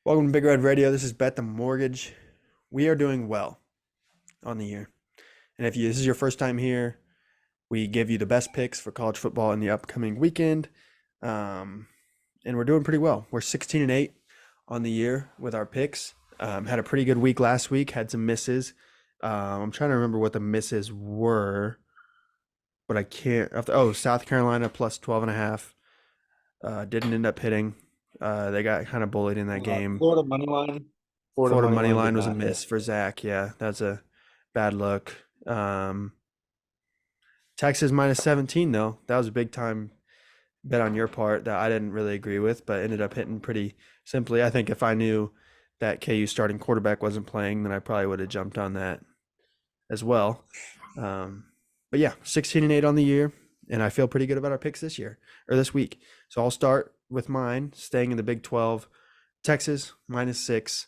Welcome to Big Red Radio. This is Bet the Mortgage. We are doing well on the year. And if this is your first time here, we give you the best picks for college football in the upcoming weekend. And we're doing pretty well. We're 16-8 on the year with our picks. Had a pretty good week last week, had some misses. I'm trying to remember what the misses were, but I can't. South Carolina plus 12.5. Didn't end up hitting. They got kind of bullied in that game. Florida money line. Florida Florida money money line did line was a not hit. miss for Zach. Yeah, that's a bad look. Texas minus 17 though. That was a big time bet on your part that I didn't really agree with, but ended up hitting pretty simply. I think if I knew that KU starting quarterback wasn't playing, then I probably would have jumped on that as well. But yeah, 16-8 on the year, and I feel pretty good about our picks this year or this week. So I'll start with mine, staying in the Big 12. Texas minus 6.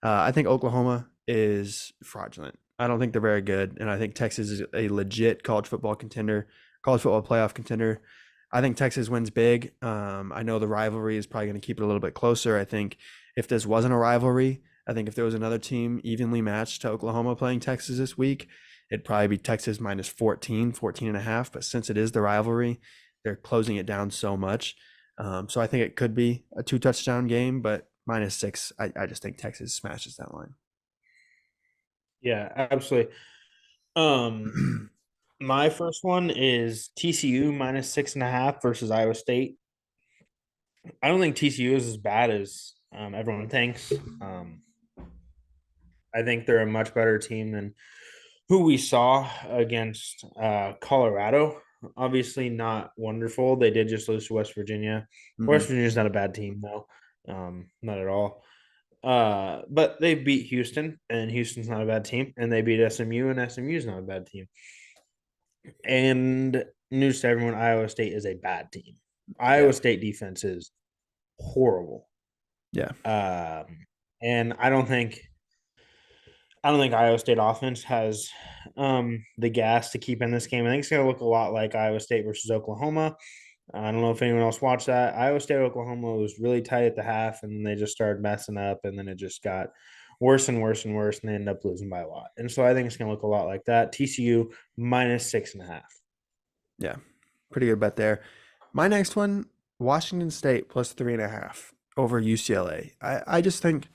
I think Oklahoma is fraudulent. I don't think they're very good, and I think Texas is a legit college football contender, college football playoff contender. I think Texas wins big. I know the rivalry is probably going to keep it a little bit closer. I think if this wasn't a rivalry, I think if there was another team evenly matched to Oklahoma playing Texas this week, it'd probably be Texas minus 14, 14.5. But since it is the rivalry, they're closing it down so much. So I think it could be a 2 touchdown game, but minus 6, I just think Texas smashes that line. Yeah, absolutely. Um, my first one is TCU minus 6.5 versus Iowa State. I don't think TCU is as bad as everyone thinks. I think they're a much better team than who we saw against Colorado. Obviously, not wonderful. They did just lose to West Virginia. West Mhm. Virginia's not a bad team, though. Not at all. But they beat Houston, and Houston's not a bad team, and they beat SMU, and SMU's not a bad team. And news to everyone, Iowa State is a bad team. Yeah. Iowa State defense is horrible. Yeah. And I don't think Iowa State offense has the gas to keep in this game. I think it's going to look a lot like Iowa State versus Oklahoma. I don't know if anyone else watched that. Iowa State Oklahoma was really tight at the half, and they just started messing up, and then it just got worse and worse and worse, and they ended up losing by a lot. And so I think it's going to look a lot like that. TCU minus 6.5. Yeah. Pretty good bet there. My next one, Washington State plus 3.5 over UCLA. I just think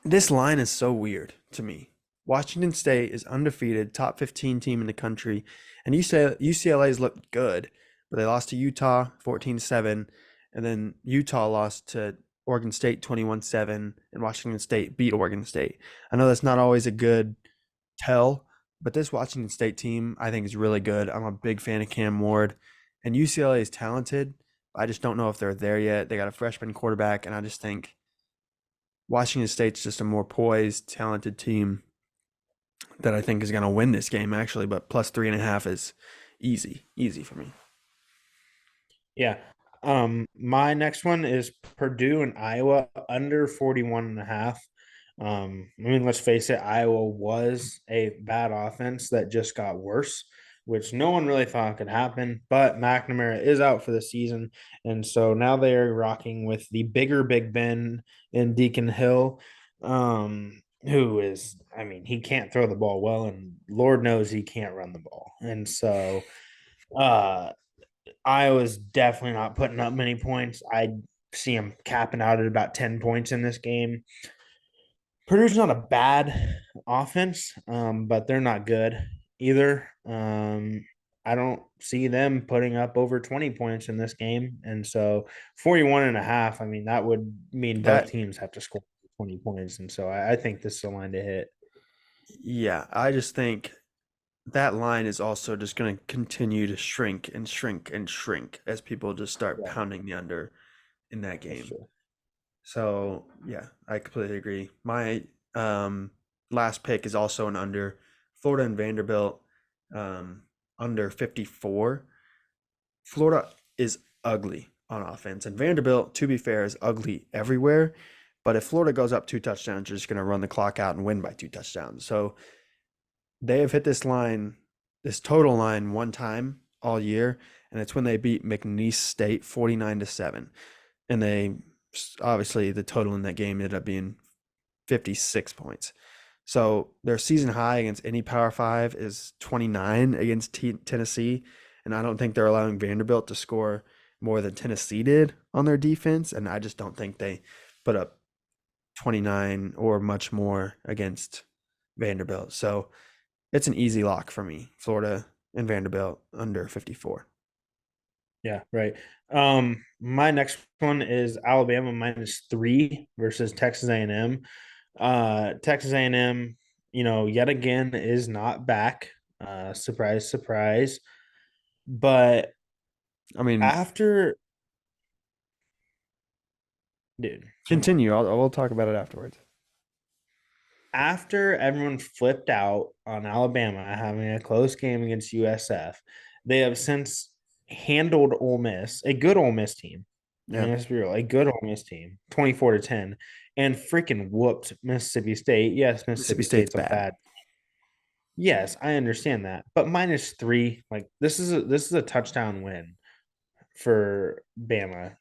this line is so weird to me. Washington State is undefeated, top 15 team in the country, and UCLA's looked good, but they lost to Utah 14-7, and then Utah lost to Oregon State 21-7, and Washington State beat Oregon State. I know that's not always a good tell, but this Washington State team I think is really good. I'm a big fan of Cam Ward, and UCLA is talented. I just don't know if they're there yet. They got a freshman quarterback, and I just think Washington State's just a more poised, talented team that I think is going to win this game, actually. But plus 3.5 is easy for me. Yeah. My next one is Purdue and Iowa under 41.5. Let's face it, Iowa was a bad offense that just got worse, which no one really thought could happen. But McNamara is out for the season, and so now they are rocking with the bigger Big Ben in Deacon Hill, who is, he can't throw the ball well, and Lord knows he can't run the ball, and so uh Iowa's definitely not putting up many points. I see them capping out at about 10 points in this game. Purdue's not a bad offense, but they're not good either. I don't see them putting up over 20 points in this game. And so 41.5, that would mean both That teams have to score 20 points. And so I think this is a line to hit. Yeah, I just think that line is also just going to continue to shrink and shrink and shrink as people just start Yeah, pounding the under in that that's game. true. So yeah, I completely agree. My last pick is also an under. Florida and Vanderbilt under 54. Florida is ugly on offense, and Vanderbilt, to be fair, is ugly everywhere. But if Florida goes up 2 touchdowns, you're just going to run the clock out and win by 2 touchdowns. So they have hit this line, this total line, one time all year, and it's when they beat McNeese State 49-7, and they Obviously, the total in that game ended up being 56 points. So their season high against any Power Five is 29 against Tennessee, and I don't think they're allowing Vanderbilt to score more than Tennessee did on their defense, and I just don't think they put up 29 or much more against Vanderbilt. So it's an easy lock for me. Florida and Vanderbilt under 54. Yeah, right. My next one is Alabama -3 versus Texas A&M. Texas A&M, yet again is not back. Surprise, surprise. But I mean, after, dude, come on. continue. We'll talk about it afterwards. After everyone flipped out on Alabama having a close game against USF, they have since handled Ole Miss, a good Ole Miss team. I Yeah, mean, let's be real, a good Ole Miss team, 24-10, and freaking whooped Mississippi State. Yes, Mississippi Mississippi State's State's a bad. bad. Yes, I understand that, but -3, like this is a touchdown win for Bama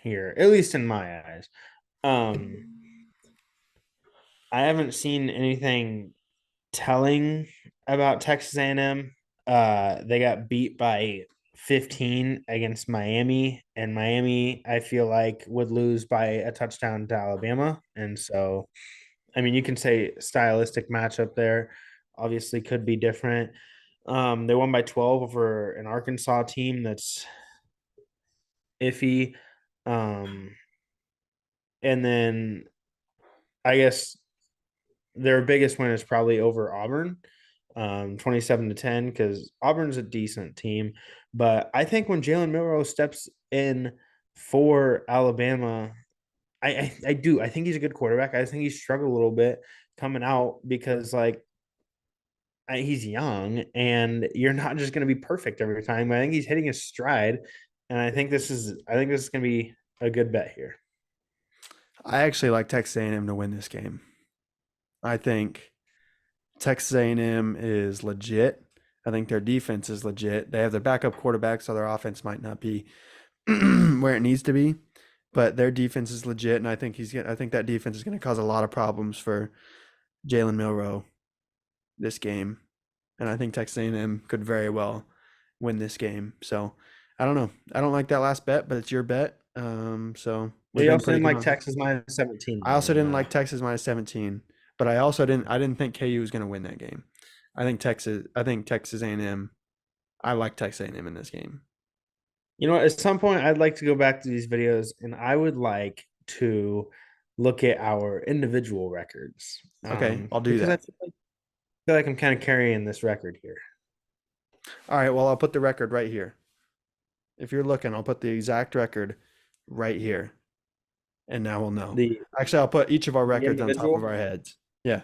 here, at least in my eyes. Um, I haven't seen anything telling about Texas A&M. They got beat by 15 against Miami, and Miami, I feel like, would lose by a touchdown to Alabama. And so, I mean, you can say stylistic matchup there. Obviously, could be different. They won by 12 over an Arkansas team that's iffy. Um, and then I guess their biggest win is probably over Auburn, 27-10, because Auburn's a decent team. But I think when Jalen Milroe steps in for Alabama, I do. I think he's a good quarterback. I think he struggled a little bit coming out because he's young and you're not just going to be perfect every time. I think he's hitting his stride, and I think this is going to be a good bet here. I actually like Texas A&M to win this game. I think Texas A&M is legit. I think their defense is legit. They have their backup quarterback, so their offense might not be where it needs to be, but their defense is legit, and I think that defense is going to cause a lot of problems for Jalen Milroe this game, and I think Texas A&M could very well win this game. So I don't know. I don't like that last bet, but it's your bet. So we've They been also pretty didn't like consistent. Texas -17 I though, also didn't and like Texas -17, but I also didn't think KU was going to win that game. I think Texas A&M. I like Texas A&M in this game. at some point, I'd like to go back to these videos and I would like to look at our individual records. Okay, I'll do Because I that. feel like I'm kind of carrying this record here. All right, well, I'll put the record right here. If you're looking, I'll put the exact record right here. And now we'll know. The Actually, I'll put each of our the records on top of individual, our heads. Yeah.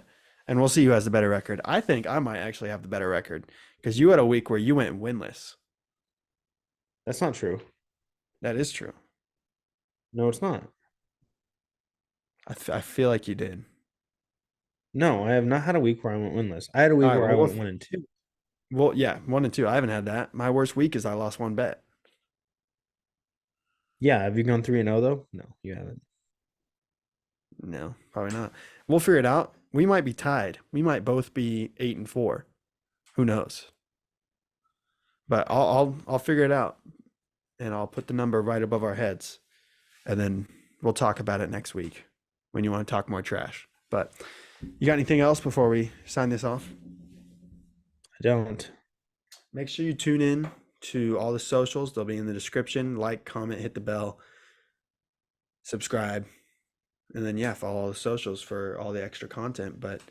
And we'll see who has the better record. I think I might actually have the better record because you had a week where you went winless. that's not true. That is true. No, it's not. I feel like you did. No, I have not had a week where I went winless. I had a All week right. where I Well, went 1-2. yeah, 1 and 2. I haven't had that. My worst week is I lost one bet. Yeah, have you gone 3-0 though? No, you haven't. No, probably not. We'll figure it out. We might be tied. We might both be 8-4. Who knows? But I'll figure it out, and I'll put the number right above our heads, and then we'll talk about it next week when you want to talk more trash. But you got anything else before we sign this off? I don't. Make sure you tune in to all the socials. They'll be in the description. Like, comment, hit the bell, subscribe, and then follow all the socials for all the extra content. But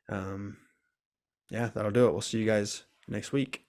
yeah, that'll do it. We'll see you guys next week.